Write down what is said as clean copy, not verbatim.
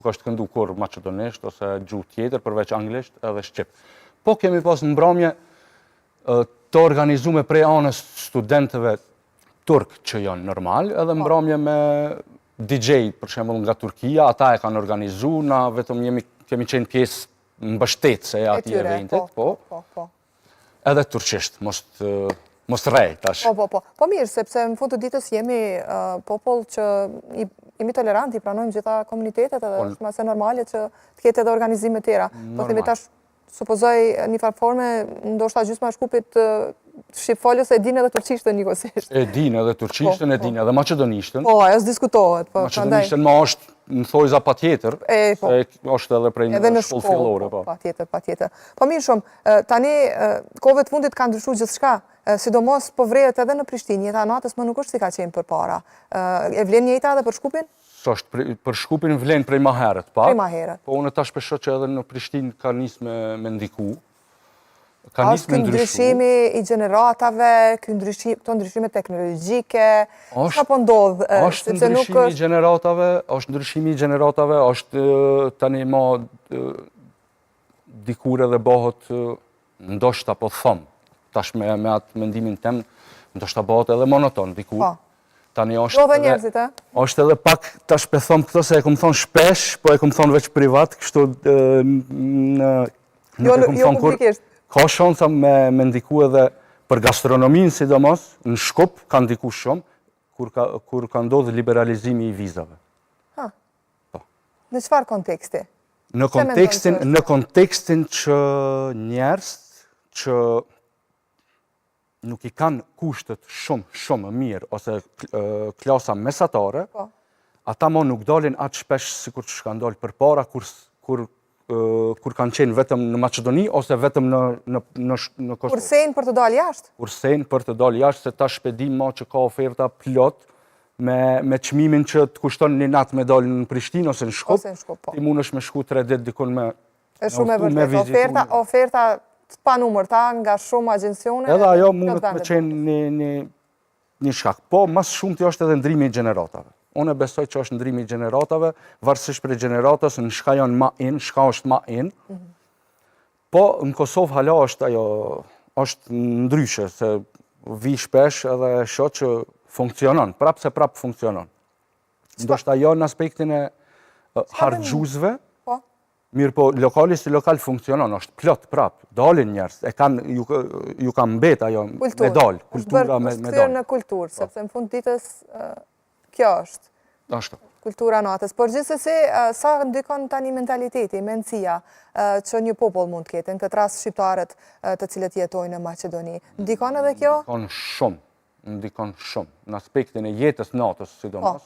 Nuk është këndu kur maqedonisht ose gjuhë tjetër përveç anglisht edhe shqip. Po kemi pas mbrëmje të organizume prej anës studentëve turk që janë normal, edhe mbrëmje me DJ, për shembull nga Turkia, ata e kanë organizu, na vetëm kemi qenë pjesë mbështetëse e atij eventit, po. Edhe turqisht, mos rrej tash. Po mirë, sepse në fund të ditës jemi popull që jemi toleranti, pranojmë gjitha komunitetet edhe është mase normale që të ketë edhe organizime tjera. Po themi tash, supozoj një farë forme, ndoshta gjysma e Shkupit shqipfolës e din edhe turqishtën njëkohësisht. E din edhe turqishtën, e din edhe maqedonishtën. Po, ajo s'diskutohet. Maqedonishtën ma është në thojza pa tjetër, se është edhe prej në shkollë fillore. Pa tjetër. Po mirë shumë, tani kohëve të fundit ka ndryshuar gjithçka, sidomos po vrehet edhe në Prishtinë, jeta natës më nuk është si ka qenë përpara. E vlen njëjta edhe për Shkupin? Për Shkupin vlen prej ma herët, Prej ma herët. Po unë tash shpesh që edhe në Prishtinë ka nisë me ndiku. Është ky ndryshimi i gjeneratave, këto ndryshime teknologjike, çka po ndodh? Është ndryshimi i gjeneratave, është tani ma dikur edhe bëhet ndoshta po thom, tash me atë mendimin tem, ndoshta bëhet edhe monoton dikur. Tani është edhe pak, tash pe thom këtë se e kom thonë shpesh, po e kom thonë veç privat, kështu Jo publikisht. Ka shansa me ndiku edhe për gastronominë sidomos, në Shkup ka ndiku shumë, kur ka ndodhë liberalizimi i vizave. Në çfarë konteksti? Në kontekstin që njerëz që nuk i kanë kushtet shumë mirë, ose klasa mesatare, ata mo nuk dalin atë shpesh si kur që shka ndalë për para, kur kanë qenë vetëm në Maqedoni, ose vetëm në Kosovë. Kursejnë për të dalë jashtë? Kursejnë për të dalë jashtë, se ta shpedim ma që ka oferta plot, me qmimin që të kushton një natë me dalë në Prishtinë ose në Shkup, ti mund është me shku 3 ditë dikun me vizitu. Oferta të panumërta nga shumë agencione. Edhe ajo mund të me qenë një shkak. Po, mas shumë të është edhe ndrimi i gjeneratave. Unë e besoj që është ndrimi i gjeneratave, varësisht për gjeneratës, në shka janë ma in, shka është ma in. Po, në Kosovë hala është ajo, është ndryshe, se vi shpesh edhe sho që funksionon, prapë se prapë funksionon. Ndoshta jo në aspektin e harxhuzve, mirë po, lokali si lokal funksionon, është plot prapë, dalin njerës, ju kam mbet ajo me dalë, kultura me dalë. Është kthyer në kulturë, sepse në fund ditës kjo është kultura natës. Por gjithsesi, sa ndikon tani mentaliteti, mendësia që një popull mund të ketë, në këtë rast shqiptarët të cilët jetojnë në Maqedoni. Ndikon edhe kjo? Ndikon shumë, në aspektin e jetës natës, sidomos.